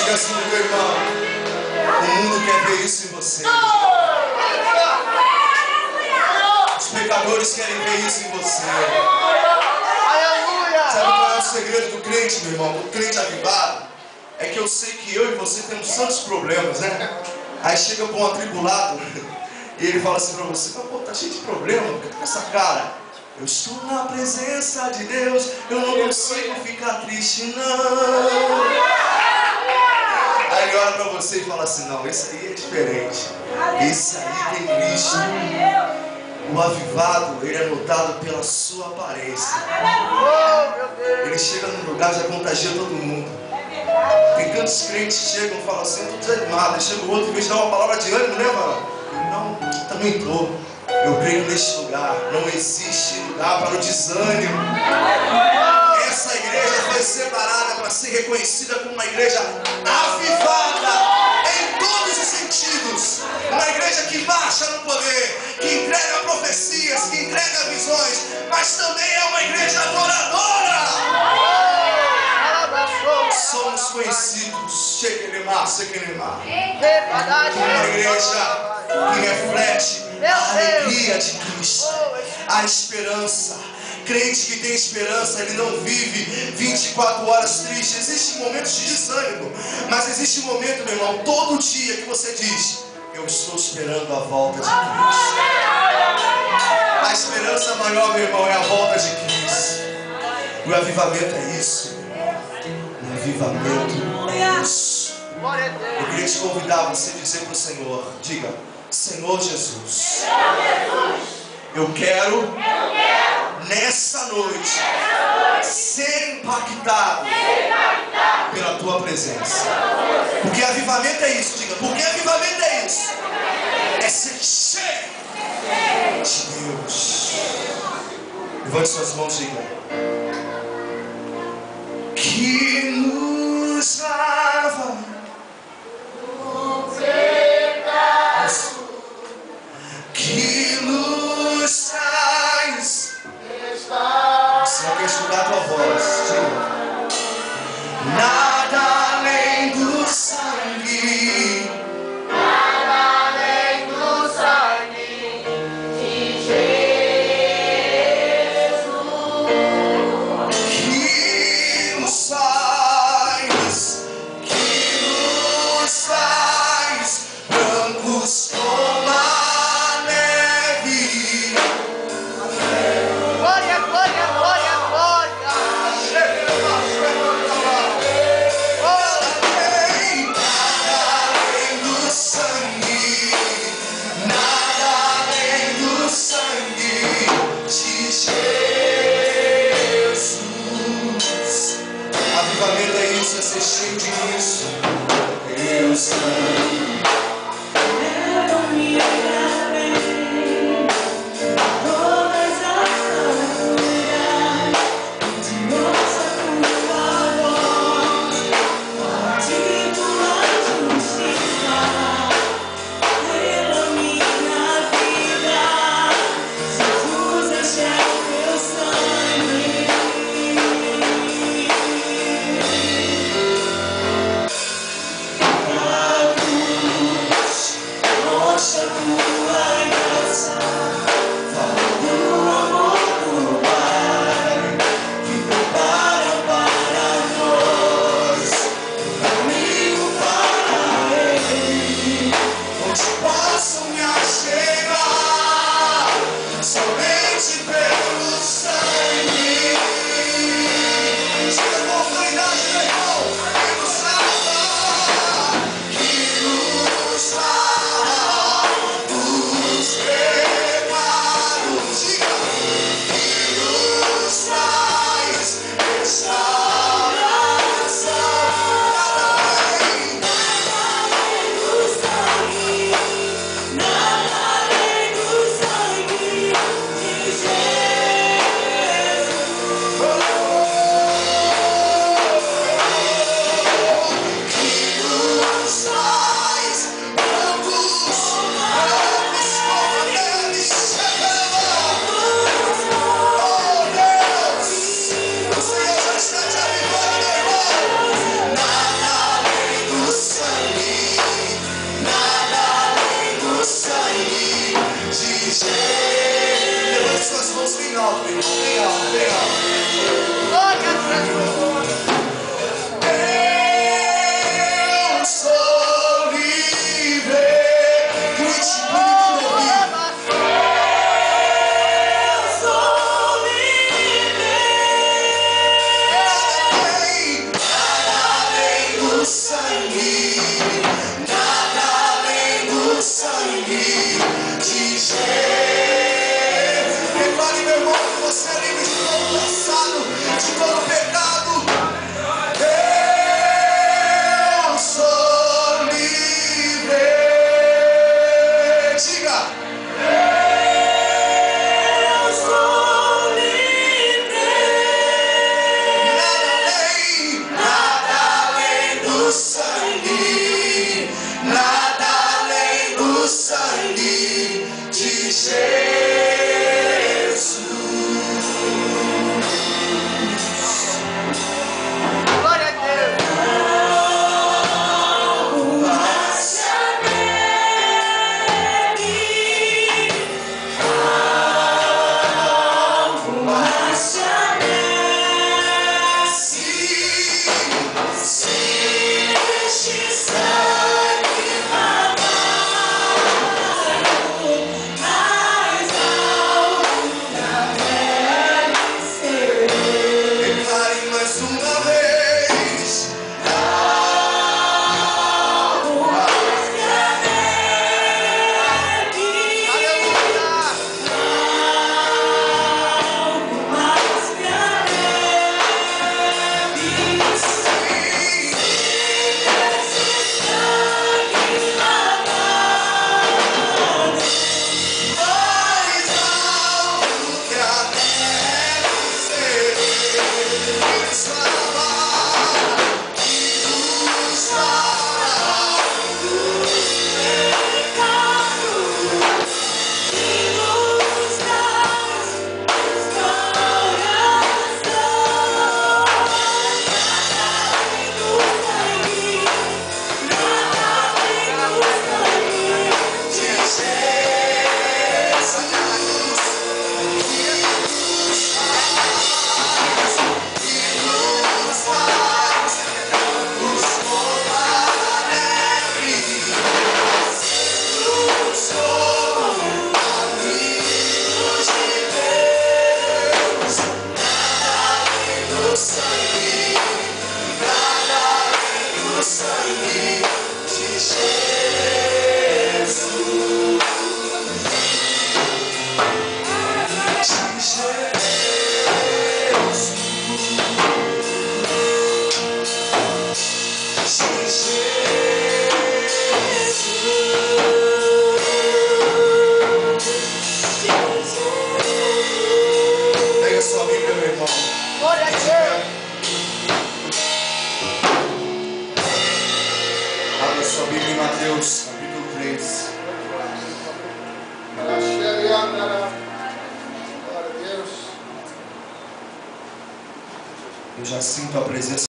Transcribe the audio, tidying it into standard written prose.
Diga assim pro teu irmão: o mundo quer ver isso em você. Os pecadores querem ver isso em você. Sabe qual é o segredo do crente, meu irmão? Do crente avivado? É que eu sei que eu e você temos tantos problemas, né? Aí chega para um atribulado e ele fala assim para você: pô, tá cheio de problema, por que tá com essa cara? Eu estou na presença de Deus, eu não consigo ficar triste, não. Aí ele olha para você e fala assim: não, esse aí é diferente. Esse aí tem Cristo. O avivado, ele é notado pela sua aparência. Ele chega num lugar, já contagia todo mundo. Tem tantos crentes que chegam e falam assim: eu estou desanimado. Aí chega o outro e vem dar uma palavra de ânimo, né, mano? Não, também estou. Eu creio que neste lugar não existe lugar para o desânimo. Essa igreja foi separada para ser reconhecida como uma igreja avivada em todos os sentidos. Uma igreja que marcha no poder, que entrega profecias, que entrega visões, mas também é uma igreja adoradora. Somos conhecidos, Shekelemah, uma igreja que reflete a alegria de Cristo, a esperança. Crente que tem esperança, ele não vive 24 horas triste. Existem momentos de desânimo, mas existe um momento, meu irmão, todo dia que você diz: eu estou esperando a volta de Cristo. A esperança maior, meu irmão, é a volta de Cristo. O avivamento é isso. O avivamento é isso. Eu queria te convidar a você dizer para o Senhor: diga: Senhor Jesus, eu quero nessa noite ser impactado pela tua presença. Porque avivamento é isso, diga. Porque avivamento é isso. É ser cheio de Deus. Levante suas mãos e diga: que nos lava que nos traz. Se eu quero escutar a tua voz, diga: nada além do sangue, nada além do sangue de Jesus, que nos faz brancos como a neve. glória, glória, glória, glória. Avivamento é isso, é ser cheio de Cristo. Deus Sangue Mateus, capítulo 3. Glória a Deus. Eu já sinto a presença